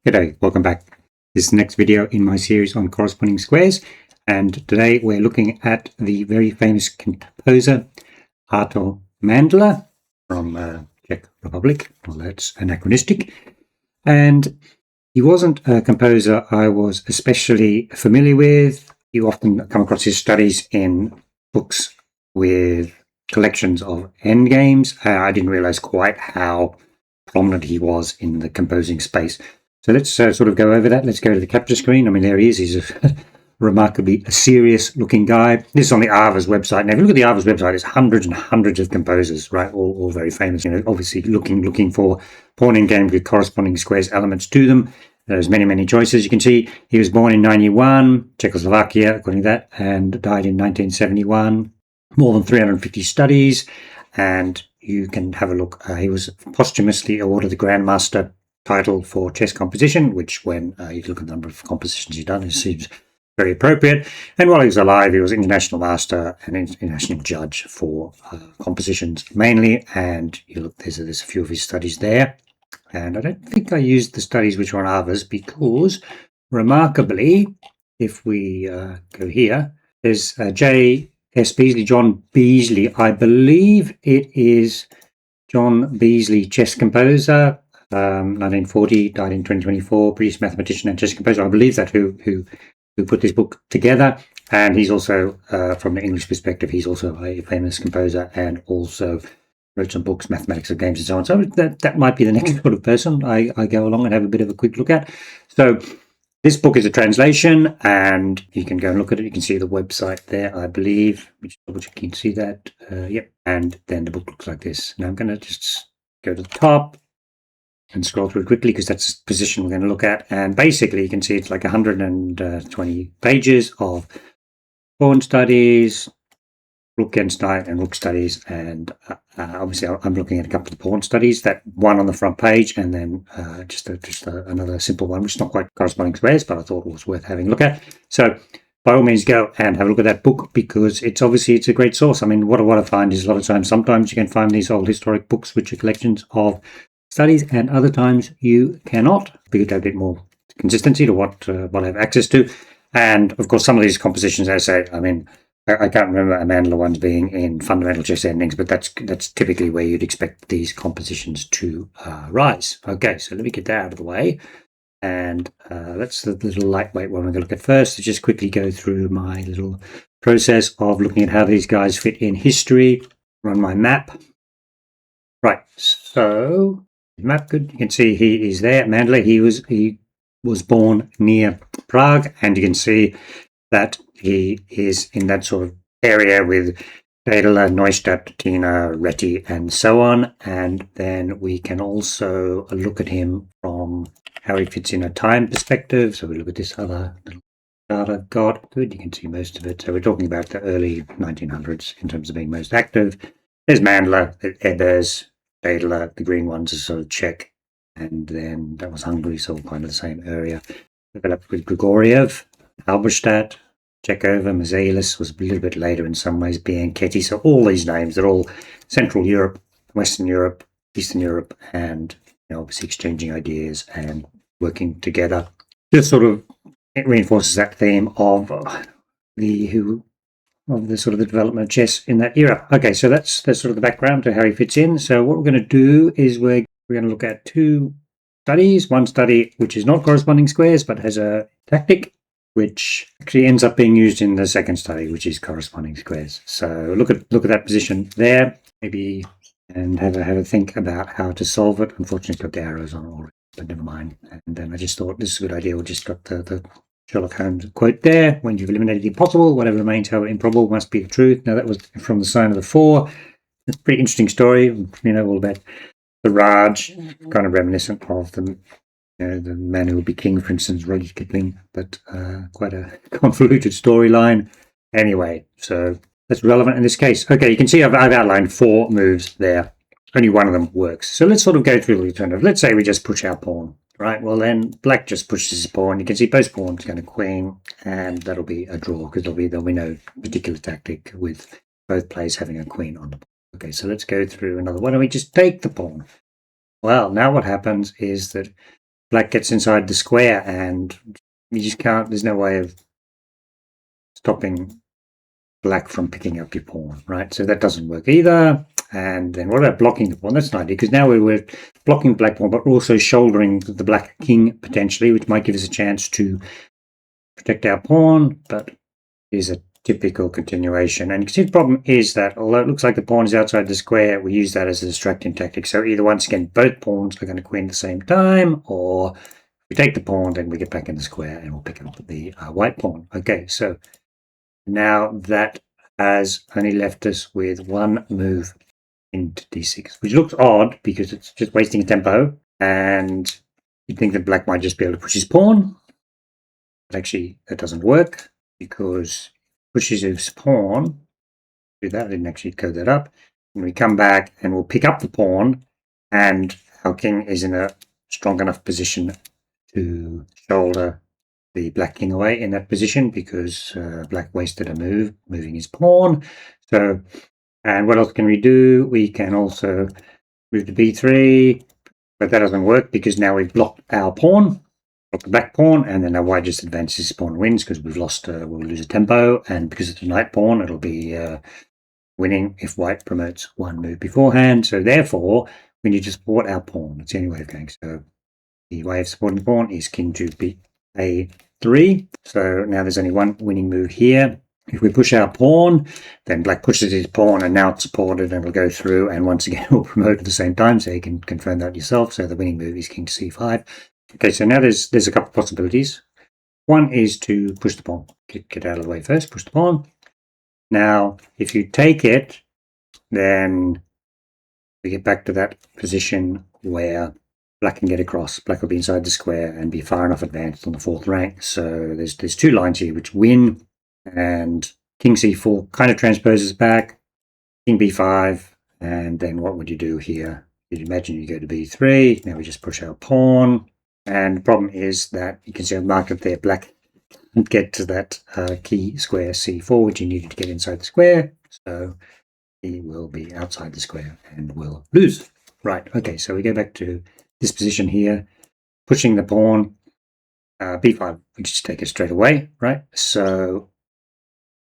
G'day, welcome back. This is the next video in my series on corresponding squares, and today we're looking at the very famous composer Artur Mandler from Czech Republic. Well, that's anachronistic. And he wasn't a composer I was especially familiar with. You often come across his studies in books with collections of endgames. I didn't realize quite how prominent he was in the composing space. So let's sort of go over that. Let's go to the capture screen. I mean, there he is. He's a remarkably serious-looking guy. This is on the Arva's website. Now, if you look at the Arva's website, there's hundreds and hundreds of composers, right? All very famous. You know, obviously looking for pawn games with corresponding squares elements to them. There's many choices. You can see he was born in 91, Czechoslovakia, according to that, and died in 1971. More than 350 studies, and you can have a look. He was posthumously awarded the Grandmaster title for chess composition, which when you look at the number of compositions he's done, it seems very appropriate. And while he was alive, he was international master and international judge for compositions mainly. And you look, there's a few of his studies there. And I don't think I used the studies which were on Arva's because, remarkably, if we go here, there's J.S. Beasley, John Beasley. I believe it is John Beasley, chess composer. 1940, died in 2024, British mathematician and chess composer. I believe that who put this book together. And he's also, from the English perspective, he's also a famous composer and also wrote some books, Mathematics of Games and so on. So that might be the next sort of person I go along and have a bit of a quick look at. So this book is a translation, and you can go and look at it. You can see the website there, I believe. Which double check you can see that. Yep. And then the book looks like this. Now I'm going to just go to the top and scroll through quickly because that's the position we're going to look at. And basically, you can see it's like 120 pages of pawn studies, Ruckgenstein and Rook studies. And obviously, I'm looking at a couple of pawn studies, that one on the front page, and then just another simple one, which is not quite corresponding squares, but I thought it was worth having a look at. So by all means, go and have a look at that book because it's a great source. I mean, what I find is a lot of times, sometimes you can find these old historic books, which are collections of studies, and other times you cannot, because they have a bit more consistency to what I have access to. And of course, some of these compositions, as I say, I mean, I can't remember a Mandler ones being in fundamental chess endings, but that's typically where you'd expect these compositions to rise. Okay, so let me get that out of the way. And that's the little lightweight one we're going to look at first. So just quickly go through my little process of looking at how these guys fit in history, run my map. Right, so map, good. You can see he is there. Mandler, he was born near Prague, and you can see that he is in that sort of area with Daedalus, Neustadt, Tina, Reti, and so on. And then we can also look at him from how he fits in a time perspective. So we look at this other little chart I've got. Good, you can see most of it. So we're talking about the early 1900s in terms of being most active. There's Mandler, Ebers, Daedalus, the green ones are sort of Czech, and then that was Hungary, so kind of the same area. Developed with Grigoriev, Halberstadt, Chekhov, Michaelis was a little bit later in some ways, Bianchetti. So all these names, they're all Central Europe, Western Europe, Eastern Europe, and obviously exchanging ideas and working together. Just sort of, it reinforces that theme of the sort of the development of chess in that era. Okay, so that's sort of the background to how he fits in. So what we're going to do is we're going to look at two studies. One study which is not corresponding squares but has a tactic which actually ends up being used in the second study, which is corresponding squares. So look at that position there, maybe, and have a think about how to solve it. Unfortunately, it's got the arrows on it already, but never mind. And then I just thought this is a good idea. We'll just got the Sherlock Holmes quote there: when you've eliminated the impossible, whatever remains, however improbable, must be the truth. Now that was from the Sign of the Four. It's a pretty interesting story, all about the Raj, kind of reminiscent of the man who will be king, for instance, Rudyard Kipling, but quite a convoluted storyline. Anyway, so that's relevant in this case. Okay, you can see I've outlined 4 moves there. Only one of them works. So let's sort of go through the alternative. Let's say we just push our pawn. Right, well then black just pushes his pawn. You can see both pawns going to queen, and that'll be a draw because there'll be no particular tactic with both players having a queen on the pawn. Okay, so let's go through another. Why don't we just take the pawn? Well, now what happens is that black gets inside the square, and you just can't, there's no way of stopping black from picking up your pawn, right? So that doesn't work either. And then what about blocking the pawn? That's an idea, because now we're blocking black pawn, but also shouldering the black king potentially, which might give us a chance to protect our pawn, but is a typical continuation. And you can see the problem is that although it looks like the pawn is outside the square, we use that as a distracting tactic. So either once again, both pawns are going to queen at the same time, or if we take the pawn, then we get back in the square and we'll pick up the white pawn. Okay, so now that has only left us with one move into d6, which looks odd because it's just wasting a tempo, and you'd think that black might just be able to push his pawn. But actually, that doesn't work, because pushes his pawn, do that, I didn't actually code that up, and we come back and we'll pick up the pawn, and our king is in a strong enough position to shoulder the black king away in that position, because black wasted a move, moving his pawn. So, and what else can we do? We can also move to b3, but that doesn't work because now we've blocked our pawn, block the black pawn, and then our white just advances his pawn and wins, because we've lost, we'll lose a tempo, and because it's a knight pawn, it'll be winning if white promotes one move beforehand. So therefore, we need to support our pawn. That's the only way of going. So the way of supporting the pawn is king to a3. So now there's only one winning move here. If we push our pawn, then black pushes his pawn, and now it's supported, and it'll go through, and once again we'll promote at the same time, so you can confirm that yourself. So the winning move is king to c5. Okay, so now there's a couple of possibilities. One is to push the pawn. Get out of the way first, push the pawn. Now, if you take it, then we get back to that position where black can get across. Black will be inside the square and be far enough advanced on the fourth rank. So there's two lines here which win, and king c4 kind of transposes back, king b5, and then what would you do here? You'd imagine you go to b3. Now we just push our pawn, and the problem is that you can see I've marked it there. Black can't get to that key square c4, which he needed to get inside the square. So he will be outside the square and will lose. Right, okay, so we go back to this position here, pushing the pawn, b5, we just take it straight away, right? So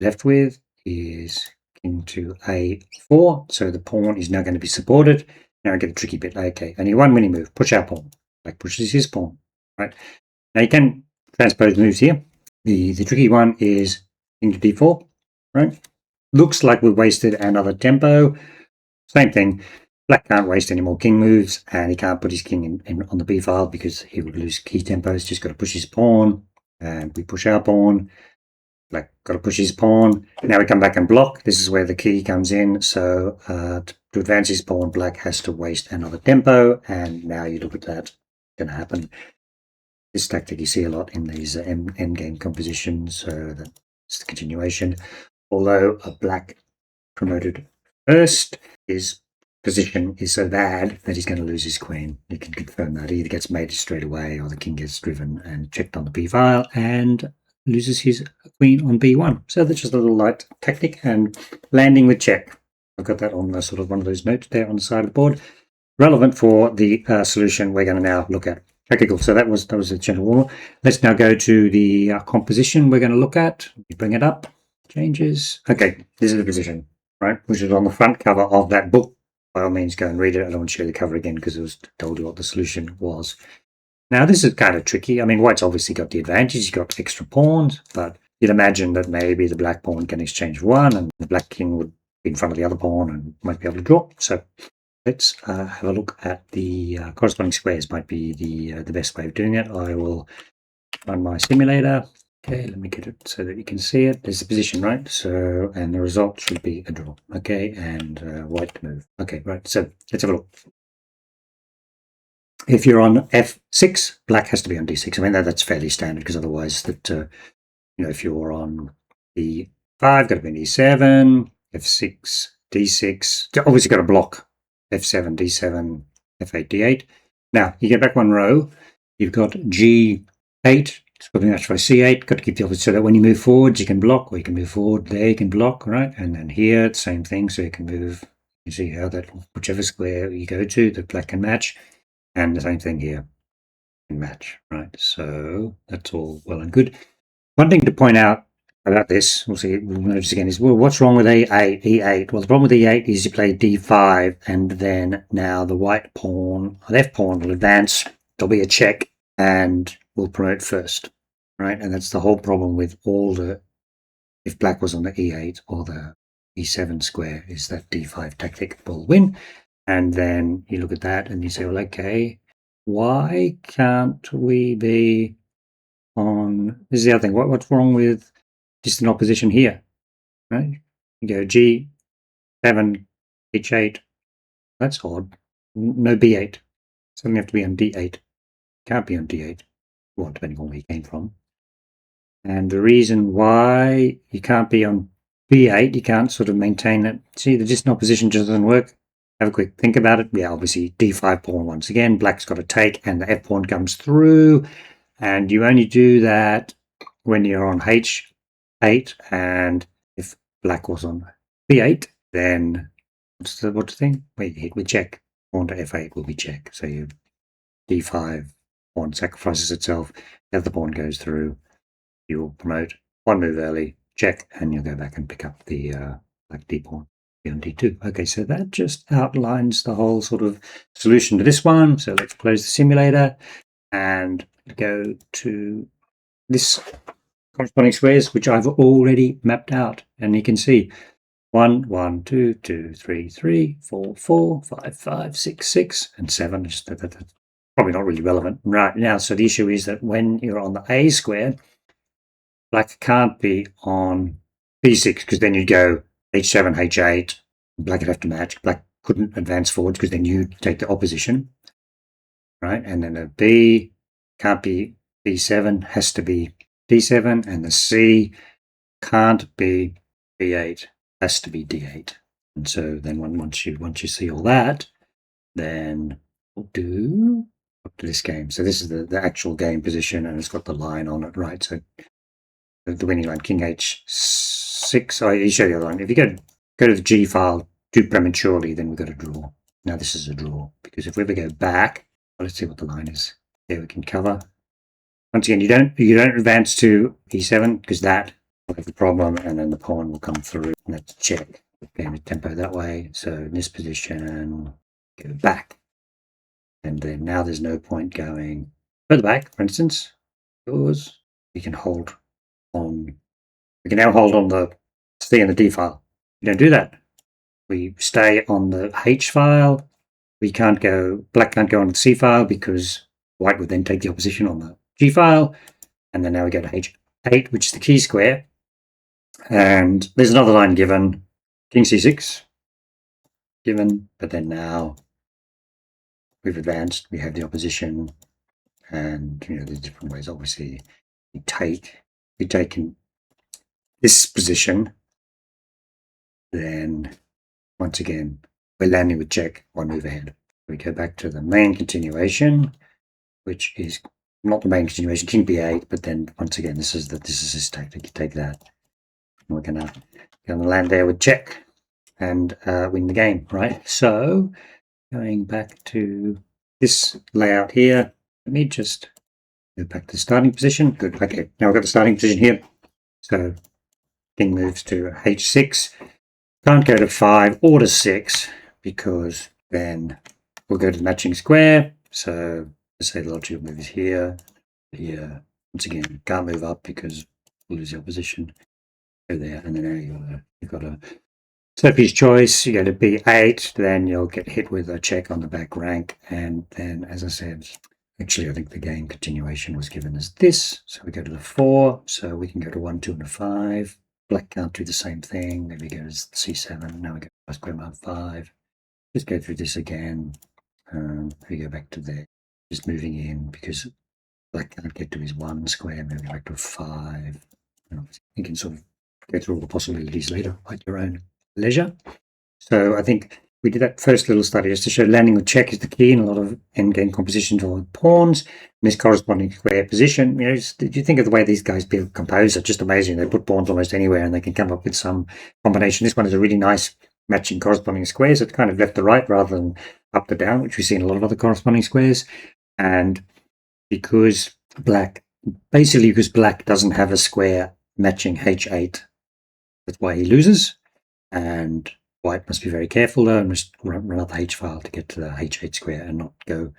left with is king to a4, so the pawn is now going to be supported. Now I get a tricky bit. Okay, only one winning move, push our pawn. Black pushes his pawn, right? Now you can transpose moves here. The tricky one is king to d4, right? Looks like we've wasted another tempo. Same thing. Black can't waste any more king moves, and he can't put his king in on the b file because he would lose key tempos. Just got to push his pawn, and we push our pawn. Black got to push his pawn. Now we come back and block. This is where the key comes in. So to advance his pawn, black has to waste another tempo, and now you look at that. Going to happen. This tactic you see a lot in these endgame compositions. So that's the continuation. Although a black promoted first, his position is so bad that he's going to lose his queen. You can confirm that. He either gets mated straight away, or the king gets driven and checked on the b file and loses his queen on b1. So that's just a little light tactic. And landing with check. I've got that on sort of one of those notes there on the side of the board. Relevant for the solution we're going to now look at. Okay, cool. So that was a gentle warm-up. Let's now go to the composition we're going to look at. Bring it up. Changes. Okay, this is the position, right? Which is on the front cover of that book. By all means, go and read it. I don't want to show you the cover again because it was told you what the solution was. Now, this is kind of tricky. I mean, white's obviously got the advantage. He's got extra pawns, but you'd imagine that maybe the black pawn can exchange one, and the black king would be in front of the other pawn and might be able to draw. So let's have a look at the corresponding squares. Might be the best way of doing it. I will run my simulator. Okay, let me get it so that you can see it. There's the position, right? So, and the result should be a draw. Okay, and white to move. Okay, right. So let's have a look. If you're on f6, black has to be on d6. I mean, that's fairly standard, because otherwise, if you're on d5, got to be on d7, f6, d6. Obviously, got to block f7, d7, f8, d8. Now, you get back one row. You've got g8. It's got to be matched by c8. Got to keep the opposite so that when you move forward, you can block, or you can move forward. There, you can block, right? And then here, same thing. So you can move. You see how that whichever square you go to, the black can match. And the same thing here. match, right? So that's all well and good. One thing to point out about this, we'll notice again, is, well, what's wrong with E8? E8. Well, the problem with E8 is you play D5, and then now the white pawn, or left pawn, will advance. There'll be a check, and will promote first, right? And that's the whole problem with all the, if black was on the E8 or the E7 square, is that D5 tactic will win. And then you look at that and you say, well, okay, why can't we be on, this is the other thing, what's wrong with distant opposition here, right? You go G7, H8, that's odd. No B8, suddenly have to be on D8. Can't be on D8, well, depending on where you came from. And the reason why you can't be on B8, you can't sort of maintain it. See, the distant opposition just doesn't work. Have a quick think about it. Yeah, obviously D5 pawn once again, black's got to take, and the F pawn comes through. And you only do that when you're on H8, and if black was on B8, then what's the thing? Wait, hit with check. Pawn to F8 will be check. So you D5 pawn sacrifices itself, the other pawn goes through. You will promote one move early, check, and you'll go back and pick up the black D pawn on D2. Okay, so that just outlines the whole sort of solution to this one. So let's close the simulator and go to this corresponding squares, which I've already mapped out. And you can see 1, 1, 2, 2, 3, 3, 4, 4, 5, 5, 6, 6, and 7. Just that's probably not really relevant right now. So the issue is that when you're on the A square, black can't be on B6, because then you'd go H7, H8. Black would have to match. Black couldn't advance forwards because then you'd take the opposition, right? And then a B can't be B7, has to be D7, and the C can't be B8, has to be D8. And so then once you see all that, then we'll do up to this game. So this is the actual game position, and it's got the line on it, right? So the winning line, King H6. Oh, you show the other line. If you go to the G file too prematurely, then we've got a draw. Now this is a draw, because if we ever go back, well, let's see what the line is. There we can cover. Once again, you don't advance to E7, because that will have the problem, and then the pawn will come through, and that's check. Game the tempo that way. So in this position, go back, and then now there's no point going further back. For instance, yours, you can hold on. We can now hold on the C and the D file. We don't do that. We stay on the H file. We can't go, black can't go on the C file because white would then take the opposition on the G file. And then now we go to H8, which is the key square. And there's another line given, King C6 given, but then now we've advanced, we have the opposition, and there's different ways. Obviously, we take in this position, then once again we're landing with check, one move ahead. We go back to the main continuation, which is not the main continuation, King B8, but then once again this is this tactic. You take that, and we're gonna land there with check and win the game, right? So going back to this layout here, let me just go back to the starting position. Good. Okay, now we've got the starting position here. So king moves to H6. Can't go to 5 or to 6, because then we'll go to the matching square. So let's say the logical move is here. Here, once again, can't move up because we'll lose the opposition. Go there, and then you've got a Sophie's choice. You go to B8, then you'll get hit with a check on the back rank. And then, as I said, actually, I think the game continuation was given as this. So we go to the 4, so we can go to 1, 2, and a 5. Black can't do the same thing. Then we go to C7. Now we go to square mark 5. Just go through this again. We go back to there. Just moving in, because black can't get to his 1 square. Moving back to 5. You can sort of go through all the possibilities later at your own leisure. So I think we did that first little study just to show landing with check is the key in a lot of endgame compositions or pawns in this corresponding square position. Did you think of the way these guys build compose? It's just amazing. They put pawns almost anywhere and they can come up with some combination. This one is a really nice matching corresponding squares. It's kind of left to right rather than up to down, which we see in a lot of other corresponding squares. And because black doesn't have a square matching h8. That's why he loses. And white must be very careful though, and just run out the h file to get to the h8 square and not go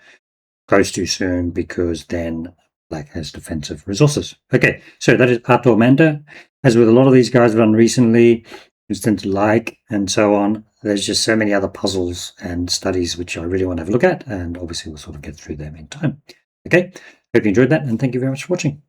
close too soon, because then black has defensive resources. Okay, so that is Artur Mandler. As with a lot of these guys I've done recently, instant like and so on, there's just so many other puzzles and studies which I really want to have a look at, and obviously we'll sort of get through them in time. Okay, hope you enjoyed that, and thank you very much for watching.